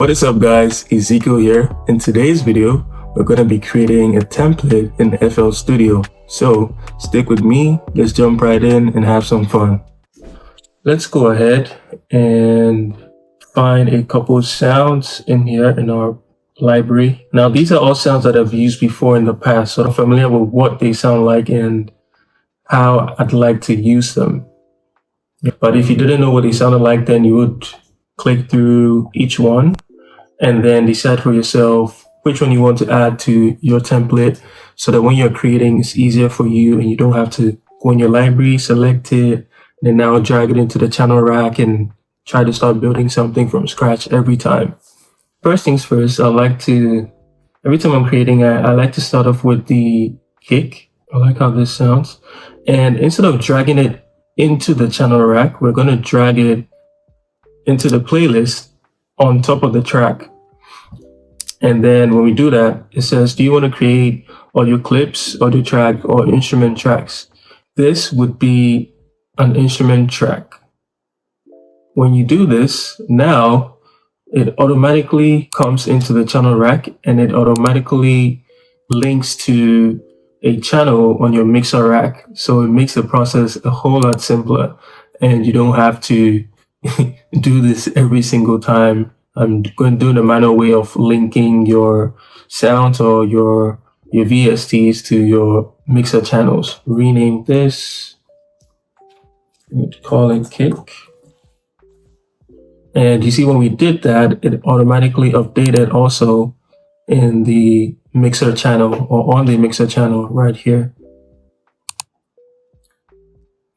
What is up guys, Ezekiel here. In today's video, we're going to be creating a template in FL Studio. So stick with me, let's jump right in and have some fun. Let's go ahead and find a couple sounds in here in our library. Now these are all sounds that I've used before in the past, so I'm familiar with what they sound like and how I'd like to use them. But if you didn't know what they sounded like, then you would click through each one and then decide for yourself which one you want to add to your template so that when you're creating, it's easier for you and you don't have to go in your library, select it, and then now drag it into the channel rack and try to start building something from scratch every time. First things first, every time I'm creating, I like to start off with the kick. I like how this sounds. And instead of dragging it into the channel rack, we're going to drag it into the playlist on top of the track. And then when we do that, it says, do you want to create audio clips, audio track, or instrument tracks? This would be an instrument track. When you do this, now it automatically comes into the channel rack and it automatically links to a channel on your mixer rack. So it makes the process a whole lot simpler and you don't have to do this every single time. I'm going to do the manual way of linking your sounds or your VSTs to your mixer channels. Rename this, call it kick. And you see when we did that, it automatically updated also in the mixer channel or on the mixer channel right here.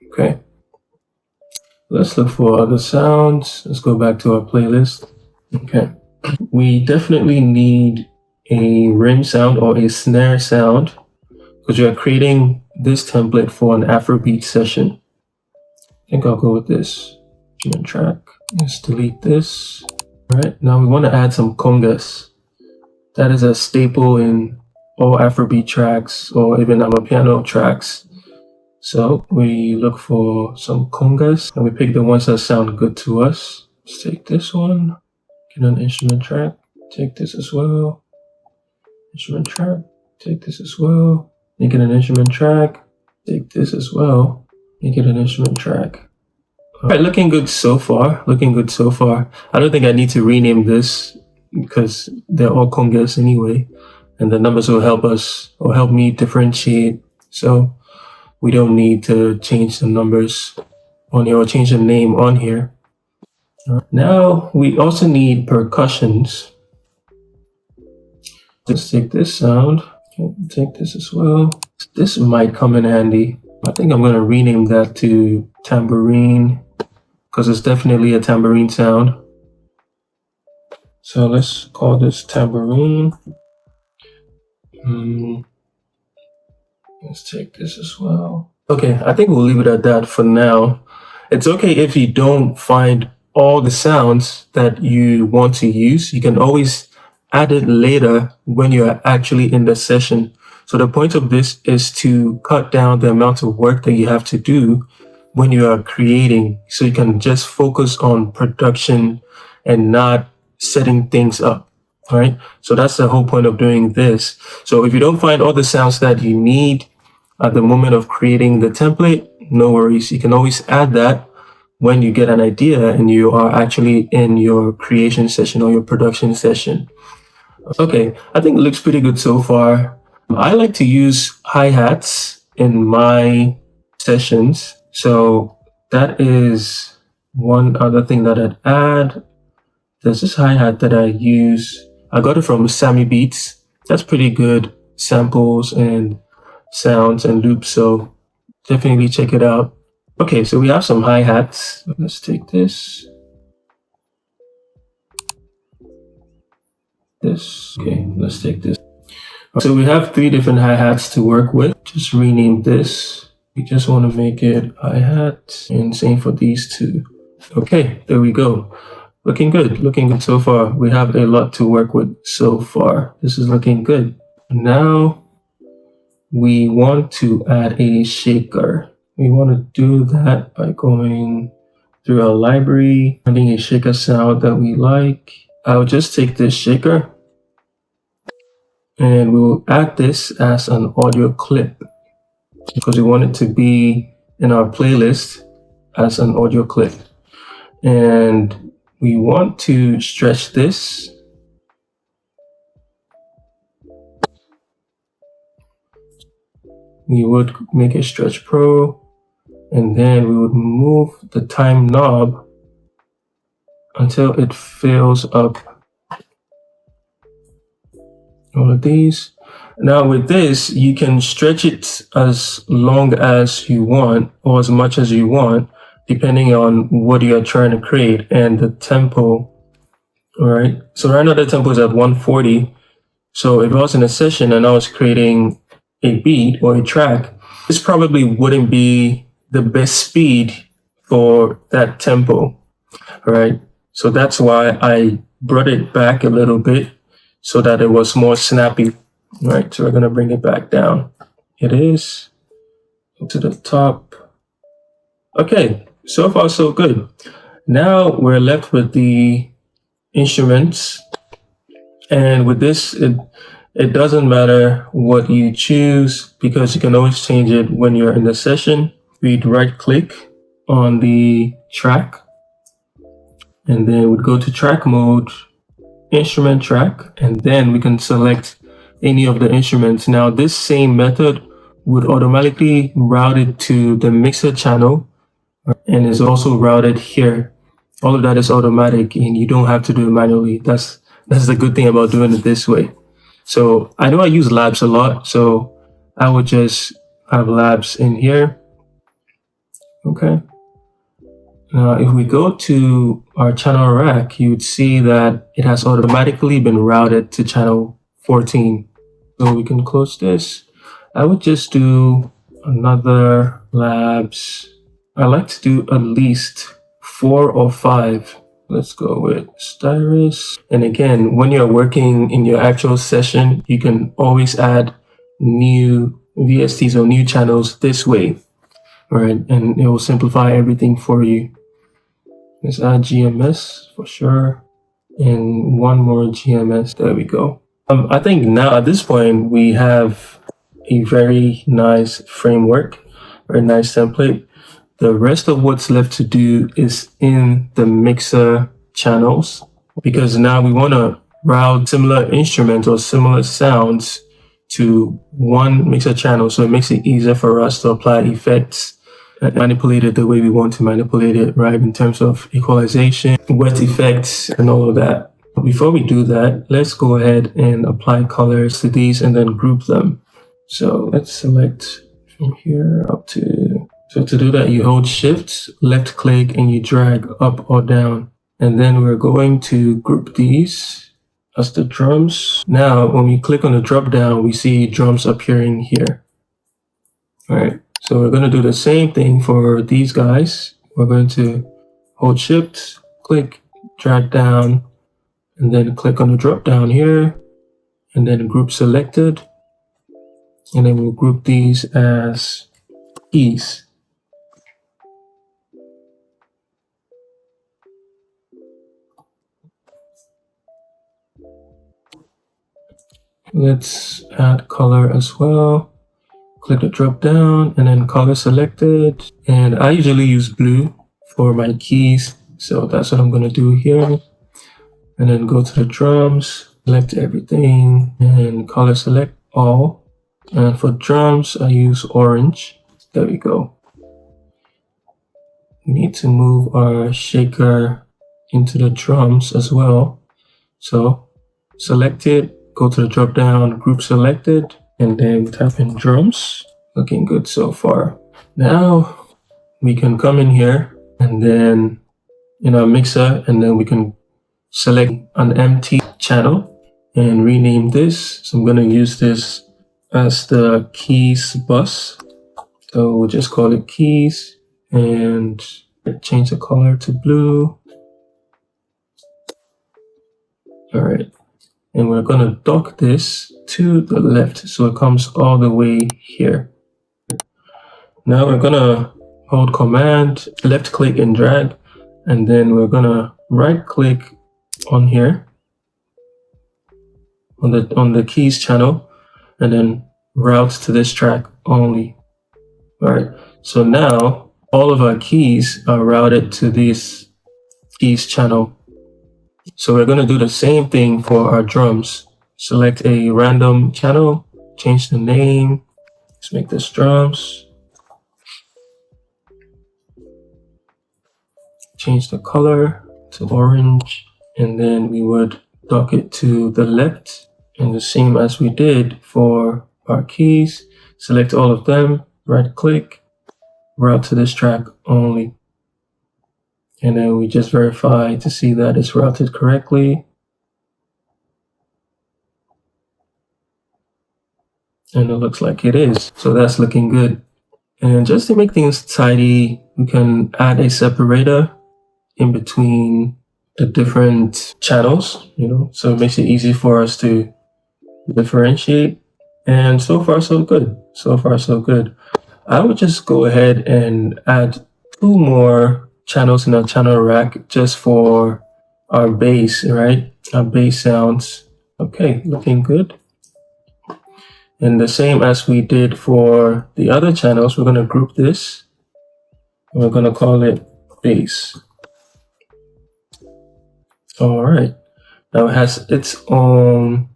Okay. Let's look for other sounds. Let's go back to our playlist. Okay. We definitely need a rim sound or a snare sound because we are creating this template for an Afrobeat session. I think I'll go with this instrument track. Let's delete this. All right. Now we want to add some congas. That is a staple in all Afrobeat tracks or even amapiano tracks. So we look for some congas and we pick the ones that sound good to us. Let's take this one, get an instrument track, take this as well. Instrument track, take this as well. You get an instrument track, take this as well. You get an instrument track. All right, looking good so far. I don't think I need to rename this because they're all congas anyway. And the numbers will help us or help me differentiate. So we don't need to change the numbers on here or change the name on here. Now we also need percussions. Let's take this sound, take this as well. This might come in handy. I think I'm going to rename that to tambourine because it's definitely a tambourine sound. So let's call this tambourine. Let's take this as well. Okay, I think we'll leave it at that for now. It's okay if you don't find all the sounds that you want to use. You can always add it later when you're actually in the session. So the point of this is to cut down the amount of work that you have to do when you are creating. So you can just focus on production and not setting things up. All right. So that's the whole point of doing this. So if you don't find all the sounds that you need at the moment of creating the template, no worries. You can always add that when you get an idea and you are actually in your creation session or your production session. Okay, I think it looks pretty good so far. I like to use hi-hats in my sessions. So that is one other thing that I'd add. There's this hi-hat that I use. I got it from Sammy Beats. That's pretty good samples and sounds and loops, so definitely check it out. Okay, so we have some hi-hats. Let's take this. Okay, let's take this. So we have 3 different hi-hats to work with. Just rename this. We just want to make it hi-hat and same for these 2. Okay, there we go. Looking good so far. We have a lot to work with so far. This is looking good. Now we want to add a shaker. We want to do that by going through our library, finding a shaker sound that we like. I'll just take this shaker and we will add this as an audio clip because we want it to be in our playlist as an audio clip. And we want to stretch this. We would make a stretch pro, and then we would move the time knob until it fills up all of these. Now with this, you can stretch it as long as you want or as much as you want, depending on what you are trying to create and the tempo. All right. So right now the tempo is at 140. So if I was in a session and I was creating a beat or a track, this probably wouldn't be the best speed for that tempo. All right. So that's why I brought it back a little bit so that it was more snappy. All right. So we're going to bring it back down. It is to the top. Okay. So far, so good. Now we're left with the instruments. And with this, it doesn't matter what you choose because you can always change it when you're in the session. We'd right click on the track and then we'd go to track mode, instrument track, and then we can select any of the instruments. Now this same method would automatically route it to the mixer channel and is also routed here. All of that is automatic and you don't have to do it manually. That's the good thing about doing it this way. So I know I use labs a lot, so I would just have labs in here. Okay. Now, if we go to our channel rack, you would see that it has automatically been routed to channel 14. So we can close this. I would just do another labs. I like to do at least 4 or 5. Let's go with Styrus. And again, when you're working in your actual session, you can always add new VSTs or new channels this way, right? And it will simplify everything for you. Let's add GMS for sure. And one more GMS. There we go. I think now at this point, we have a very nice framework, very nice template. The rest of what's left to do is in the mixer channels, because now we want to route similar instruments or similar sounds to one mixer channel. So it makes it easier for us to apply effects and manipulate it the way we want to manipulate it, right? In terms of equalization, wet effects, and all of that. Before we do that, let's go ahead and apply colors to these and then group them. So let's select from here up to... So to do that, you hold Shift, left click, and you drag up or down. And then we're going to group these as the drums. Now, when we click on the drop down, we see drums appearing here. All right. So we're going to do the same thing for these guys. We're going to hold Shift, click, drag down, and then click on the drop down here, and then group selected. And then we'll group these as keys. Let's add color as well. Click the drop down and then color selected. And I usually use blue for my keys. So that's what I'm going to do here. And then go to the drums, select everything and color select all. And for drums, I use orange. There we go. We need to move our shaker into the drums as well. So select it. Go to the drop down, group selected, and then tap in drums. Looking good so far. Now we can come in here and then in our mixer, and then we can select an empty channel and rename this. So I'm going to use this as the keys bus. So we'll just call it keys and change the color to blue. All right. And we're going to dock this to the left so it comes all the way here. Now we're going to hold Command, left click and drag, and then we're going to right click on here on the keys channel, and then route to this track only. All right, so now all of our keys are routed to this keys channel. So we're going to do the same thing for our drums. Select a random channel, change the name. Let's make this drums. Change the color to orange, and then we would dock it to the left, and the same as we did for our keys. Select all of them, right click, route to this track only. And then we just verify to see that it's routed correctly. And it looks like it is. So that's looking good. And just to make things tidy, we can add a separator in between the different channels, so it makes it easy for us to differentiate. And so far, so good. So far, so good. I would just go ahead and add 2 more channels in our channel rack just for our bass, right? Our bass sounds. Okay, looking good. And the same as we did for the other channels, we're going to group this. And we're going to call it bass. All right. Now it has its own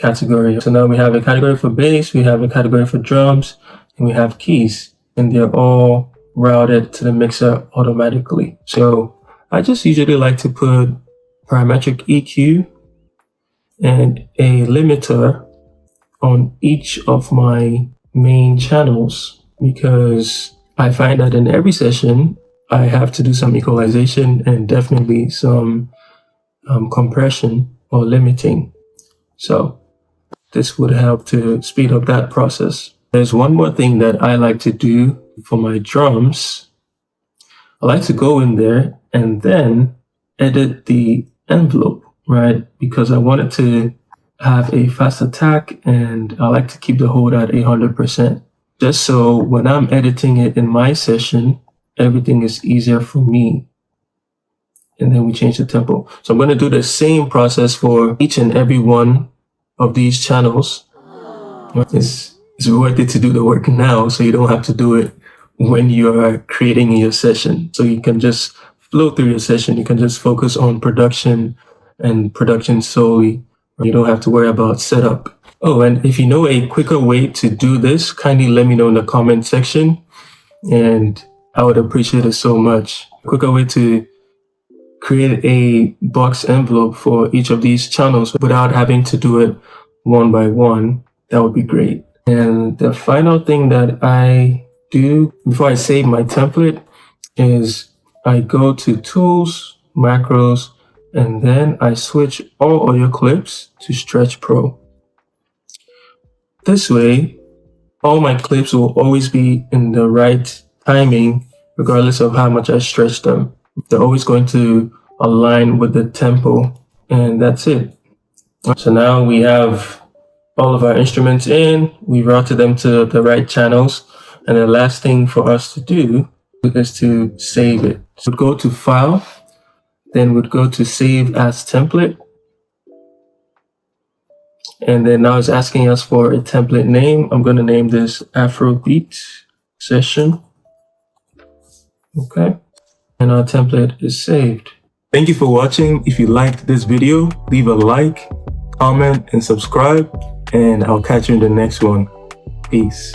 category. So now we have a category for bass, we have a category for drums, and we have keys, and they're all routed to the mixer automatically. So I just usually like to put parametric EQ and a limiter on each of my main channels, because I find that in every session I have to do some equalization and definitely some compression or limiting. So this would help to speed up that process. There's one more thing that I like to do for my drums. I like to go in there and then edit the envelope, right? Because I want it to have a fast attack, and I like to keep the hold at 100%. Just so when I'm editing it in my session, everything is easier for me. And then we change the tempo. So I'm going to do the same process for each and every one of these channels. It's worth it to do the work now, so you don't have to do it when you are creating your session. So you can just flow through your session. You can just focus on production and production solely. You don't have to worry about setup. Oh, and if you know a quicker way to do this, kindly let me know in the comment section, and I would appreciate it so much. A quicker way to create a box envelope for each of these channels without having to do it one by one, that would be great. And the final thing that I do before I save my template is I go to Tools, Macros, and then I switch all audio clips to Stretch Pro. This way, all my clips will always be in the right timing, regardless of how much I stretch them. They're always going to align with the tempo, and that's it. So now we have all of our instruments in, we routed them to the right channels, and the last thing for us to do is to save it. So we'd go to File, then we'd go to Save as Template, and then now it's asking us for a template name. I'm going to name this Afrobeat Session. Okay, and our template is saved. Thank you for watching. If you liked this video, leave a like, comment, and subscribe, and I'll catch you in the next one. Peace.